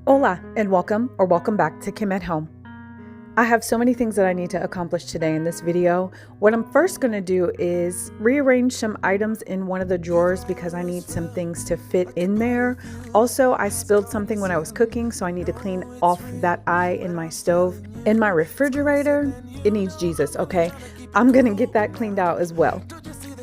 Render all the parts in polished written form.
Hola and welcome back to Kim at Home. I have so many things that I need to accomplish today in this video. What I'm first going to do is rearrange some items in one of the drawers because I need some things to fit in there. Also, I spilled something when I was cooking, so I need to clean off that eye in my stove. In my refrigerator, it needs Jesus, okay? I'm going to get that cleaned out as well.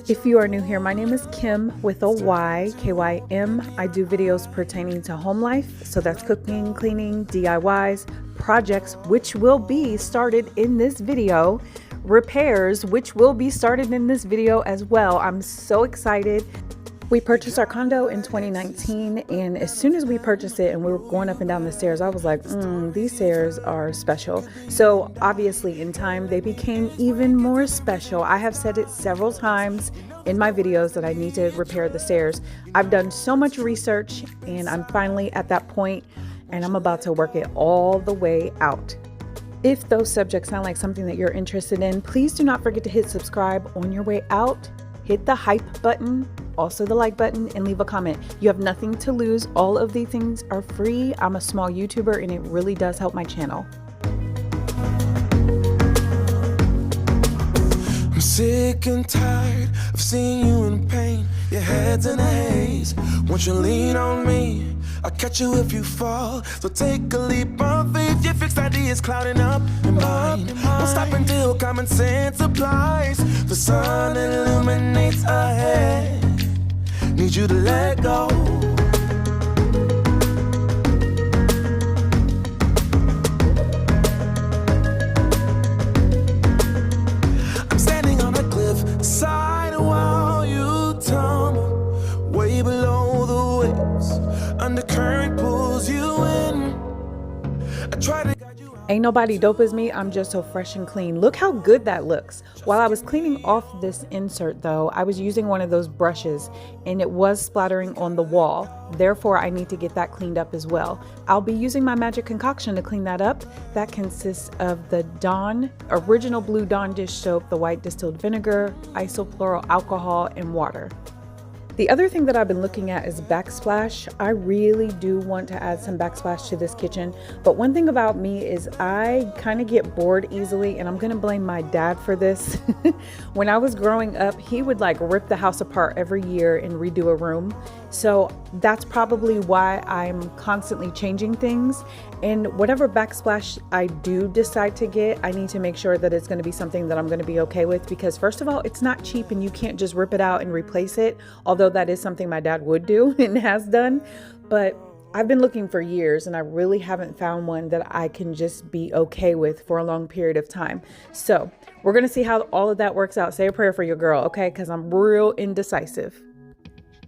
If you are new here, my name is Kim with a Y, K-Y-M. I do videos pertaining to home life. So that's cooking, cleaning, DIYs, projects, which will be started in this video, repairs, which will be started in this video as well. I'm so excited. We purchased our condo in 2019, and as soon as we purchased it and we were going up and down the stairs, I was like, these stairs are special. So obviously in time, they became even more special. I have said it several times in my videos that I need to repair the stairs. I've done so much research and I'm finally at that point, and I'm about to work it all the way out. If those subjects sound like something that you're interested in, please do not forget to hit subscribe on your way out. Hit the hype button, also the like button, and leave a comment. You have nothing to lose. All of these things are free. I'm a small YouTuber and it really does help my channel. I'm sick and tired of seeing you in pain. Your head's in a haze. Won't you lean on me? I'll catch you if you fall. So take a leap of faith. Your fixed ideas clouding up your mind. Won't stop until common sense applies. The sun illuminates ahead. Need you to let go. I'm standing on a cliff side while you tumble way below the waves. Undercurrent pulls you in. I try to guide you. Ain't nobody dope as me. I'm just so fresh and clean. Look how good that looks. While I was cleaning off this insert though, I was using one of those brushes and it was splattering on the wall. Therefore, I need to get that cleaned up as well. I'll be using my magic concoction to clean that up. That consists of the Dawn, original blue Dawn dish soap, the white distilled vinegar, isopropyl alcohol, and water. The other thing that I've been looking at is backsplash. I really do want to add some backsplash to this kitchen. But one thing about me is I kind of get bored easily, and I'm going to blame my dad for this. When I was growing up, he would like rip the house apart every year and redo a room. So that's probably why I'm constantly changing things. And whatever backsplash I do decide to get, I need to make sure that it's going to be something that I'm going to be okay with, because first of all, it's not cheap and you can't just rip it out and replace it. Although that is something my dad would do and has done. But I've been looking for years and I really haven't found one that I can just be okay with for a long period of time. So we're going to see how all of that works out. Say a prayer for your girl, okay? Because I'm real indecisive.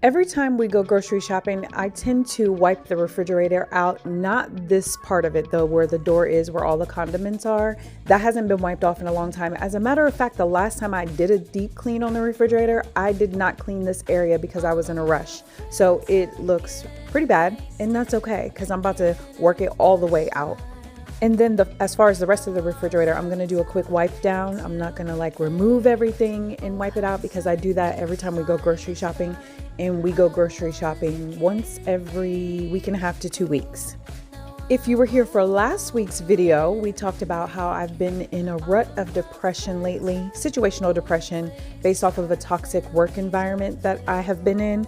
Every time we go grocery shopping, I tend to wipe the refrigerator out. Not this part of it though, where the door is, where all the condiments are. That hasn't been wiped off in a long time. As a matter of fact, the last time I did a deep clean on the refrigerator, I did not clean this area because I was in a rush. So it looks pretty bad, and that's okay because I'm about to work it all the way out. And then as far as the rest of the refrigerator, I'm going to do a quick wipe down. I'm not going to like remove everything and wipe it out because I do that every time we go grocery shopping, and we go grocery shopping once every week and a half to 2 weeks. If you were here for last week's video, we talked about how I've been in a rut of depression lately, situational depression based off of a toxic work environment that I have been in.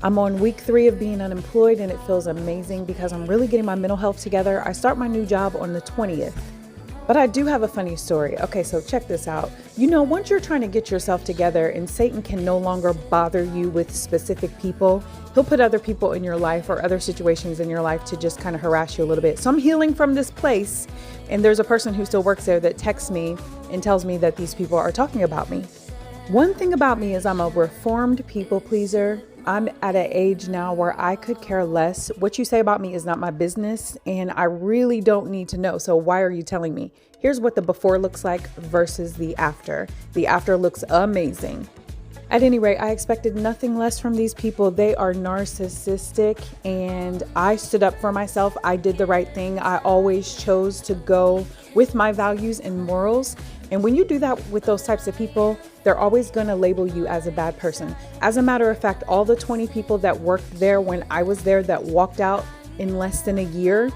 I'm on week 3 of being unemployed and it feels amazing because I'm really getting my mental health together. I start my new job on the 20th. But I do have a funny story. Okay, so check this out. You know, once you're trying to get yourself together and Satan can no longer bother you with specific people, he'll put other people in your life or other situations in your life to just kind of harass you a little bit. So I'm healing from this place, and there's a person who still works there that texts me and tells me that these people are talking about me. One thing about me is I'm a reformed people pleaser. I'm at an age now where I could care less. What you say about me is not my business, and I really don't need to know. So why are you telling me? Here's what the before looks like versus the after. The after looks amazing. At any rate, I expected nothing less from these people. They are narcissistic, and I stood up for myself. I did the right thing. I always chose to go with my values and morals. And when you do that with those types of people, they're always going to label you as a bad person. As a matter of fact, all the 20 people that worked there when I was there that walked out, in less than a year,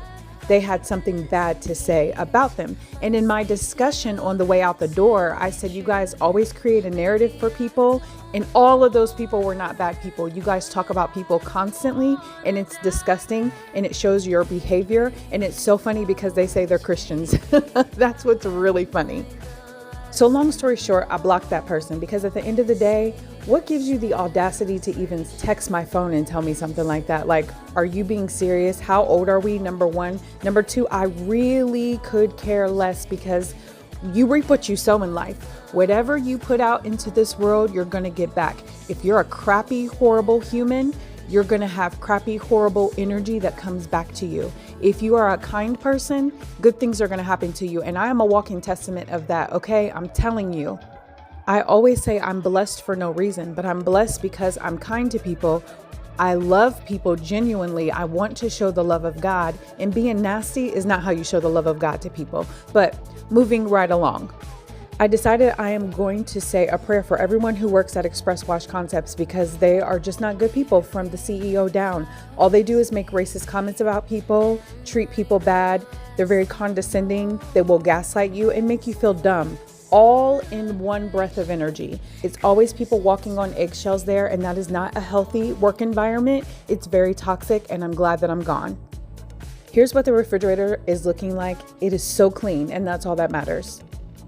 they had something bad to say about them. And in my discussion on the way out the door, I said, you guys always create a narrative for people, and all of those people were not bad people. You guys talk about people constantly, and it's disgusting, and it shows your behavior. And it's so funny because they say they're Christians. That's what's really funny. So long story short, I blocked that person because at the end of the day, what gives you the audacity to even text my phone and tell me something like that? Like, are you being serious? How old are we? Number one. Number two, I really could care less because you reap what you sow in life. Whatever you put out into this world, you're going to get back. If you're a crappy, horrible human, you're going to have crappy, horrible energy that comes back to you. If you are a kind person, good things are going to happen to you. And I am a walking testament of that. Okay. I'm telling you, I always say I'm blessed for no reason, but I'm blessed because I'm kind to people. I love people genuinely. I want to show the love of God, and being nasty is not how you show the love of God to people. But moving right along, I decided I am going to say a prayer for everyone who works at Express Wash Concepts because they are just not good people from the CEO down. All they do is make racist comments about people, treat people bad. They're very condescending. They will gaslight you and make you feel dumb, all in one breath of energy. It's always people walking on eggshells there, and that is not a healthy work environment. It's very toxic, and I'm glad that I'm gone. Here's what the refrigerator is looking like. It is so clean, and that's all that matters.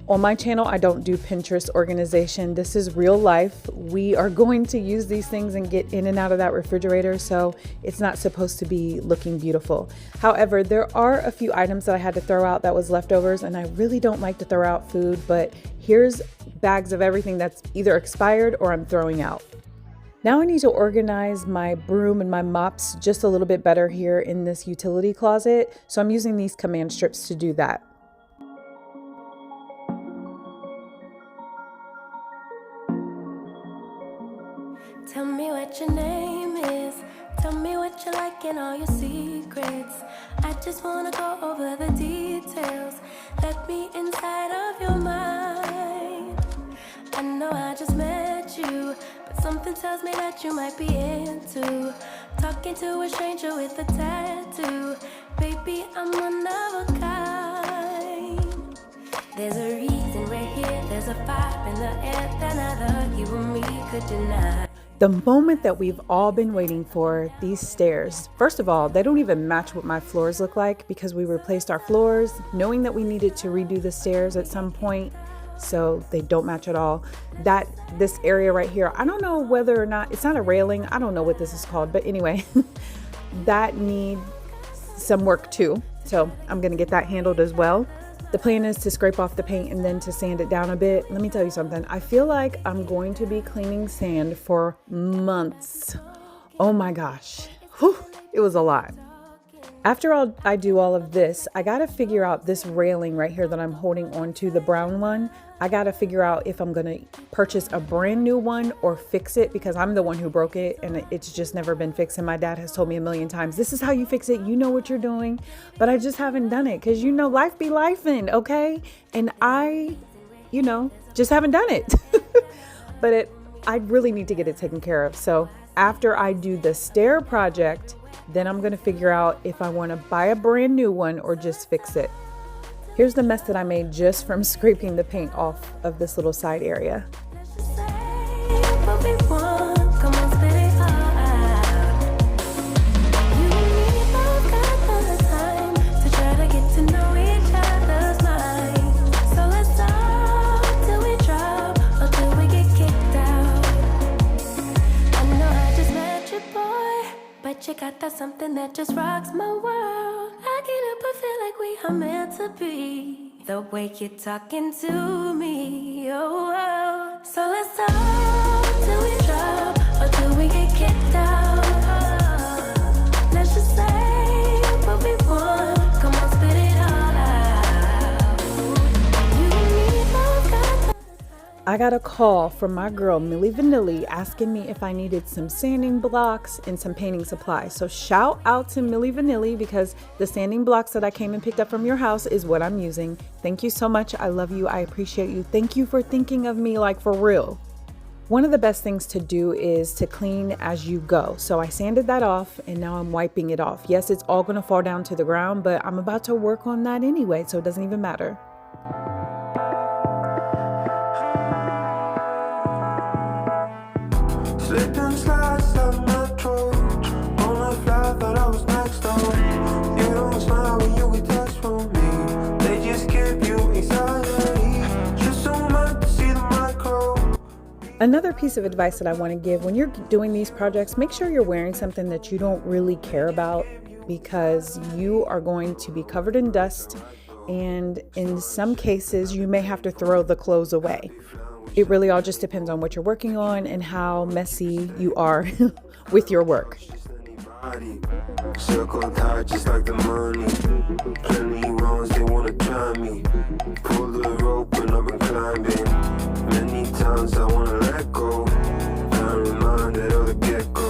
On my channel, I don't do Pinterest organization. This is real life. We are going to use these things and get in and out of that refrigerator, so it's not supposed to be looking beautiful. However, there are a few items that I had to throw out that was leftovers, and I really don't like to throw out food, but here's bags of everything that's either expired or I'm throwing out. Now I need to organize my broom and my mops just a little bit better here in this utility closet, so I'm using these command strips to do that. Tell me what your name is. Tell me what you like and all your secrets. I just wanna go over the details. Let me inside of your mind. I know I just met you, but something tells me that you might be into talking to a stranger with a tattoo. Baby, I'm one of a kind. There's a reason we're here. There's a vibe in the air that neither you or me could deny. The moment that we've all been waiting for, these stairs. First of all, they don't even match what my floors look like because we replaced our floors knowing that we needed to redo the stairs at some point. So they don't match at all. This area right here, I don't know whether or not, it's not a railing. I don't know what this is called, but anyway, that needs some work too. So I'm going to get that handled as well. The plan is to scrape off the paint and then to sand it down a bit. Let me tell you something. I feel like I'm going to be cleaning sand for months. Oh my gosh. Whew, it was a lot. After I do all of this, I got to figure out this railing right here that I'm holding on to, the brown one. I got to figure out if I'm going to purchase a brand new one or fix it because I'm the one who broke it and it's just never been fixed. And my dad has told me a million times, this is how you fix it. You know what you're doing, but I just haven't done it because, life be lifing, okay? And I, just haven't done it. But I really need to get it taken care of. So after I do the stair project, then I'm going to figure out if I want to buy a brand new one or just fix it. Here's the mess that I made just from scraping the paint off of this little side area. You got that something that just rocks my world. I can't help but feel like we are meant to be. The way you're talking to me, oh. So let's talk till we drop or till we get kicked out. Let's just say what we want. Come on, spit it all out. You and me both got the I got a call from my girl, Milli Vanilli, asking me if I needed some sanding blocks and some painting supplies. So shout out to Milli Vanilli because the sanding blocks that I came and picked up from your house is what I'm using. Thank you so much. I love you. I appreciate you. Thank you for thinking of me, like for real. One of the best things to do is to clean as you go. So I sanded that off and now I'm wiping it off. Yes, it's all going to fall down to the ground, but I'm about to work on that anyway, so it doesn't even matter. Slipped and slide, stuck metro. On a fly, thought I was next door. You don't smile when you get text from me. They just give you anxiety. Just so much to see the micro. Another piece of advice that I want to give when you're doing these projects, make sure you're wearing something that you don't really care about, because you are going to be covered in dust, and in some cases you may have to throw the clothes away. It really all just depends on what you're working on and how messy you are with your work. Circle tight just like the money. Plenty wrongs, they wanna try me. Pull the rope and I've been climbing. Many times I wanna let go. I'm reminded of the get-go.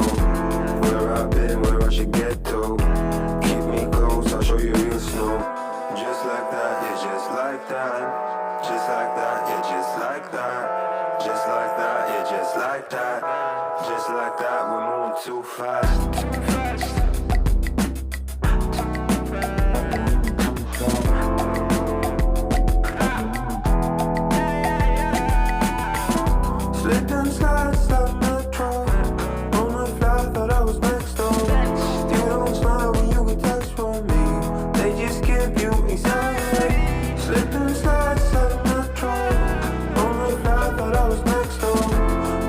Where I've been, where I should get to. Keep me close, I'll show you real snow. Just like that, yeah, just like that. Just like that, yeah, just like that. Just like that, yeah, just like that. Just like that, we're moving too fast. Slipped and slide, stuck metro. On a fly, thought I was next door. You don't smile when you get text from me. They just give you anxiety. Slipped and slide, stuck metro. On a fly, thought I was next door.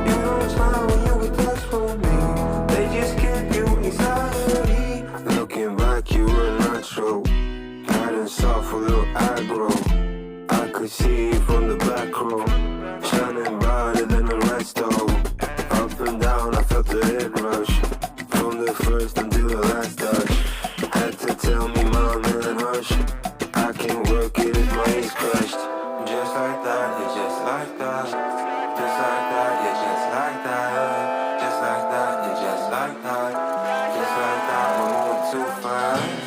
You don't smile when you get text from me. They just give you anxiety. Looking back, you were natural. Hard and soft, a little aggro. I could see you from the back row. Shining brighter than the rest though. Up and down, I felt the head rush. From the first until the last touch. Had to tell me, mom, and hush. I can't work it if my head's crushed. Just like that, yeah, just like that. Just like that, yeah, just like that. Just like that, yeah, just like that. Just like that, we're moving too fast.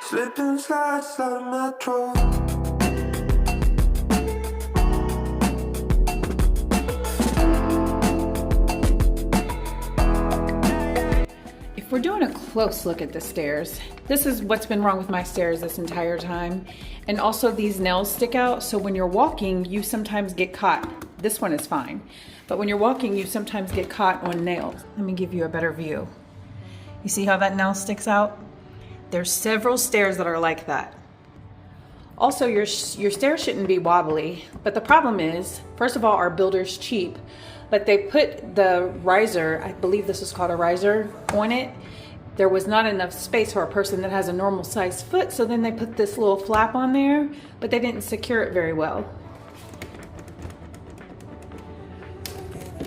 Slipped and slide, slide metro. If we're doing a close look at the stairs, this is what's been wrong with my stairs this entire time. And also these nails stick out, so when you're walking, you sometimes get caught. This one is fine. But when you're walking, you sometimes get caught on nails. Let me give you a better view. You see how that nail sticks out? There's several stairs that are like that. Also, your stairs shouldn't be wobbly, but the problem is, first of all, our builder's cheap, but they put the riser, I believe this is called a riser, on it. There was not enough space for a person that has a normal sized foot, so then they put this little flap on there, but they didn't secure it very well.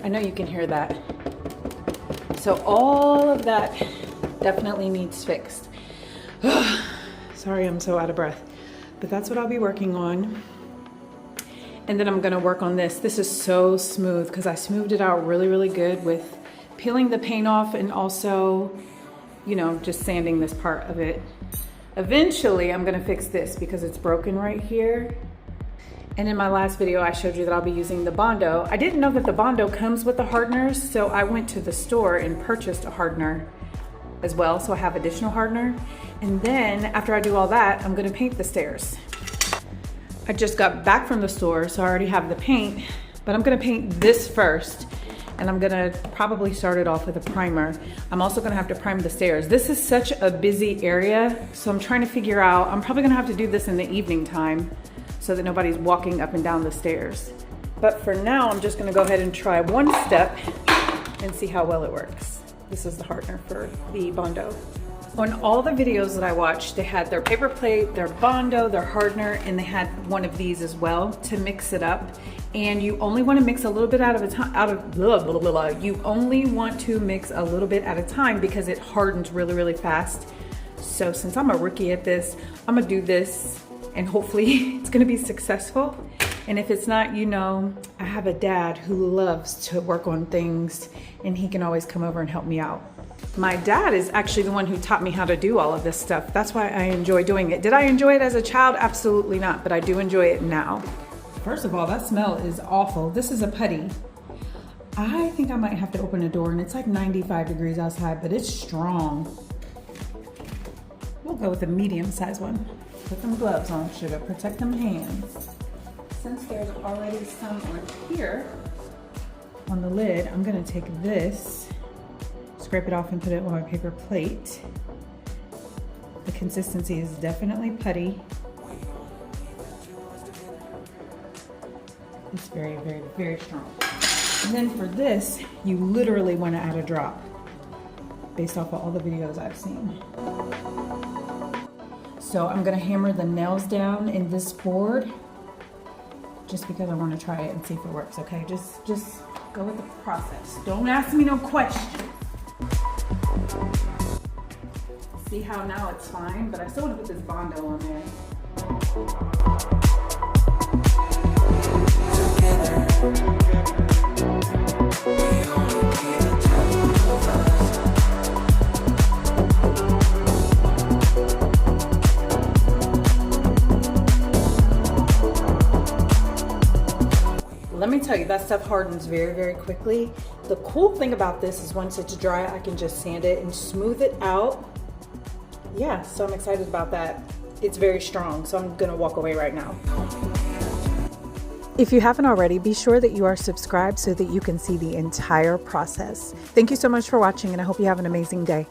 I know you can hear that. So all of that definitely needs fixed. Sorry, I'm so out of breath, but that's what I'll be working on. And then I'm gonna work on this. This is so smooth because I smoothed it out really, really good with peeling the paint off and also, you know, just sanding this part of it. Eventually, I'm gonna fix this because it's broken right here. And in my last video, I showed you that I'll be using the Bondo. I didn't know that the Bondo comes with the hardeners, so I went to the store and purchased a hardener as well, so I have additional hardener. And then after I do all that, I'm gonna paint the stairs. I just got back from the store, so I already have the paint, but I'm gonna paint this first, and I'm gonna probably start it off with a primer. I'm also gonna have to prime the stairs. This is such a busy area, so I'm trying to figure out, I'm probably gonna have to do this in the evening time so that nobody's walking up and down the stairs. But for now, I'm just gonna go ahead and try one step and see how well it works. This is the hardener for the Bondo. On all the videos that I watched, they had their paper plate, their Bondo, their hardener, and they had one of these as well to mix it up. And you only want to mix a little bit at a time. You only want to mix a little bit at a time because it hardens really, really fast. So since I'm a rookie at this, I'm gonna do this and hopefully it's gonna be successful. And if it's not, you know, I have a dad who loves to work on things and he can always come over and help me out. My dad is actually the one who taught me how to do all of this stuff. That's why I enjoy doing it. Did I enjoy it as a child? Absolutely not, but I do enjoy it now. First of all, that smell is awful. This is a putty. I think I might have to open a door, and it's like 95 degrees outside, but it's strong. We'll go with a medium-sized one. Put them gloves on, sugar. Protect them hands. Since there's already some on here, on the lid, I'm gonna take this, scrape it off and put it on my paper plate. The consistency is definitely putty. It's very, very, very strong. And then for this, you literally want to add a drop based off of all the videos I've seen. So I'm gonna hammer the nails down in this board just because I want to try it and see if it works, okay? Just go with the process. Don't ask me no questions. See how now it's fine, but I still want to put this Bondo on there. Let me tell you, that stuff hardens very, very quickly. The cool thing about this is once it's dry, I can just sand it and smooth it out. Yeah, so I'm excited about that. It's very strong, so I'm gonna walk away right now. If you haven't already, be sure that you are subscribed so that you can see the entire process. Thank you so much for watching, and I hope you have an amazing day.